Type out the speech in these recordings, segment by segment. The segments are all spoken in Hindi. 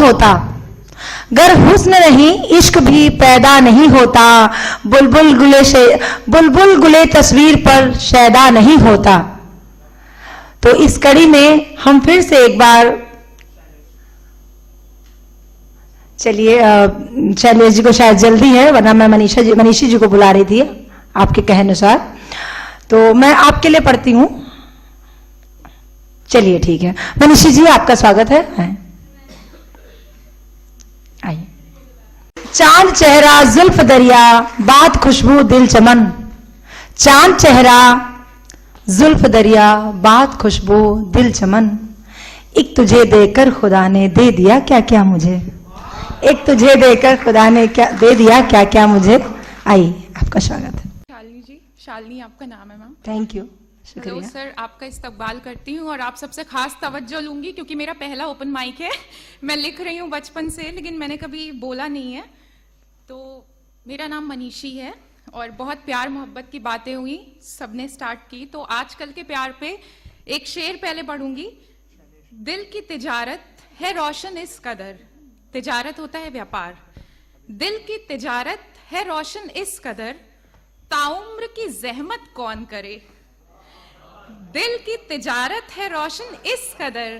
होता, गर हुस्न नहीं इश्क भी पैदा नहीं होता, बुलबुल गुले तस्वीर पर शैदा नहीं होता। तो इस कड़ी में हम फिर से एक बार, चलिए शैलेश जी को शायद जल्दी है, वरना मैं मनीषी जी को बुला रही थी आपके कहे अनुसार, तो मैं आपके लिए पढ़ती हूं। चलिए ठीक है, मनीषी जी आपका स्वागत है। आइए। चांद चेहरा जुल्फ दरिया, बात खुशबू दिल चमन। चांद चेहरा जुल्फ दरिया, बात खुशबू दिल चमन। एक तुझे देकर खुदा ने दे दिया क्या क्या मुझे, एक तुझे देकर खुदा ने क्या दे दिया क्या क्या मुझे। आइए, आपका स्वागत है। शालिनी जी, शालिनी आपका नाम है मैम। थैंक यू, हेलो शुक्रिया सर, आपका इस्तकबाल करती हूँ और आप सबसे खास तवज्जो लूंगी क्योंकि मेरा पहला ओपन माइक है। मैं लिख रही हूँ बचपन से, लेकिन मैंने कभी बोला नहीं है। तो मेरा नाम मनीषी है और बहुत प्यार मोहब्बत की बातें हुई, सबने स्टार्ट की। तो आजकल के प्यार पे एक शेर पहले पढ़ूंगी। दिल की तिजारत है रोशन इस कदर, तिजारत होता है व्यापार। दिल की तिजारत है रोशन इस कदर, ताउम्र की जहमत कौन करे। दिल की तिजारत है रोशन इस कदर,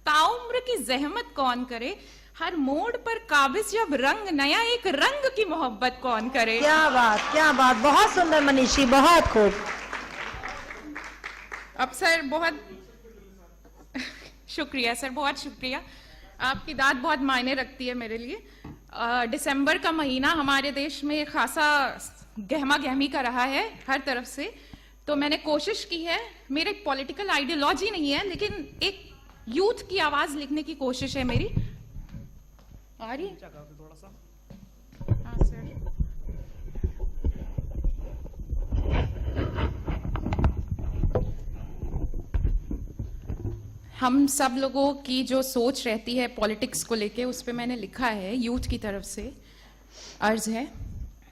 ताउम्र की जहमत कौन करे। हर मोड़ पर काबिज जब रंग नया, एक रंग की मोहब्बत कौन करे। क्या बात, बहुत सुंदर मनीषी, बहुत खूब। अब सर बहुत शुक्रिया सर, बहुत शुक्रिया। आपकी दाद बहुत मायने रखती है मेरे लिए। दिसंबर का महीना हमारे देश में खासा गहमा गहमी का रहा है हर तरफ से। तो मैंने कोशिश की है, मेरी पॉलिटिकल आइडियोलॉजी नहीं है, लेकिन एक यूथ की आवाज लिखने की कोशिश है मेरी। आ रही है थोड़ा सा? हाँ सर। हम सब लोगों की जो सोच रहती है पॉलिटिक्स को लेके, उस पे मैंने लिखा है यूथ की तरफ से। अर्ज है,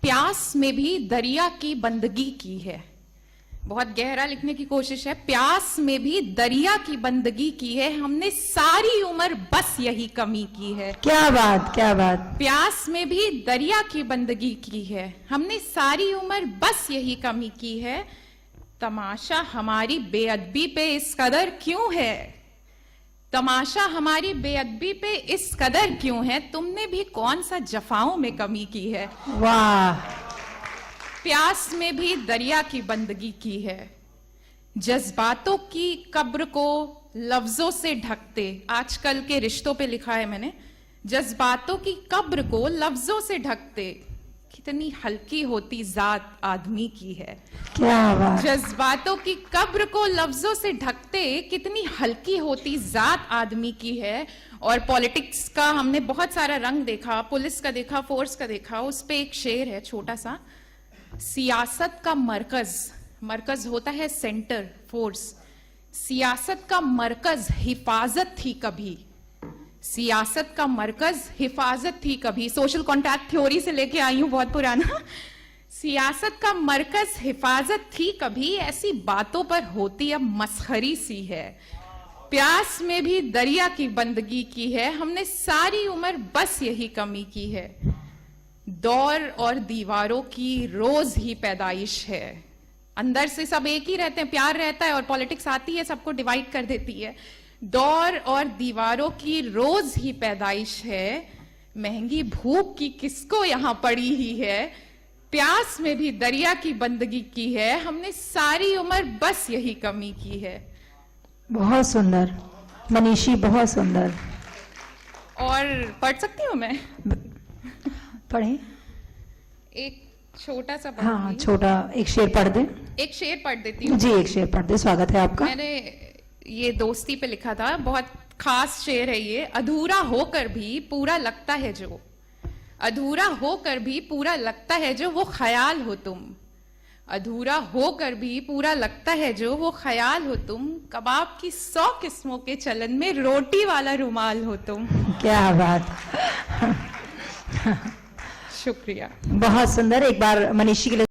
प्यास में भी दरिया की बंदगी की है। बहुत गहरा लिखने की कोशिश है। प्यास में भी दरिया की बंदगी की है, हमने सारी उम्र बस यही कमी की है। क्या बात, क्या बात। प्यास में भी दरिया की बंदगी की है, हमने सारी उम्र बस यही कमी की है। तमाशा हमारी बेअदबी पे इस कदर क्यों है, तमाशा हमारी बेअदबी पे इस कदर क्यों है। तुमने भी कौन सा जफाओं में कमी की है। वाह। प्यास में भी दरिया की बंदगी की है, जज्बातों की कब्र को लफ्जों से ढकते। आजकल के रिश्तों पे लिखा है मैंने, जज्बातों की कब्र को लफ्जों से ढकते, कितनी हल्की होती जात आदमी की है। क्या बात। जज्बातों की कब्र को लफ्जों से ढकते, कितनी हल्की होती जात आदमी की है। और पॉलिटिक्स का हमने बहुत सारा रंग देखा, पुलिस का देखा, फोर्स का देखा। उस पे एक शेर है छोटा सा, सियासत का मरकज होता है सेंटर, फोर्स। सियासत का मरकज हिफाजत थी कभी, सियासत का मरकज हिफाजत थी कभी। सोशल कॉन्ट्रैक्ट थ्योरी से लेके आई हूं, बहुत पुराना। सियासत का मरकज हिफाजत थी कभी, ऐसी बातों पर होती अब मसखरी सी है। प्यास में भी दरिया की बंदगी की है, हमने सारी उम्र बस यही कमी की है। दौर और दीवारों की रोज ही पैदाइश है। अंदर से सब एक ही रहते हैं, प्यार रहता है, और पॉलिटिक्स आती है सबको डिवाइड कर देती है। दौर और दीवारों की रोज ही पैदाइश है, महंगी भूख की किसको यहां पड़ी ही है। प्यास में भी दरिया की बंदगी की है, हमने सारी उम्र बस यही कमी की है। बहुत सुंदर मनीषी, बहुत सुंदर। और पढ़ सकती हूँ मैं? पढ़े। एक छोटा सा हाँ, छोटा एक शेर पढ़ दे। एक शेर पढ़ देती हूँ जी, एक शेर पढ़ दे। स्वागत है आपका। मैंने ये दोस्ती पे लिखा था, बहुत खास शेर है ये। अधूरा होकर भी पूरा लगता है जो, अधूरा होकर भी पूरा लगता है जो, वो ख्याल हो तुम। अधूरा होकर भी पूरा लगता है जो, वो ख्याल हो तुम। कबाब की 100 किस्मों के चलन में रोटी वाला रुमाल हो तुम। क्या बात। शुक्रिया। बहुत सुंदर। एक बार मनीषी के लिए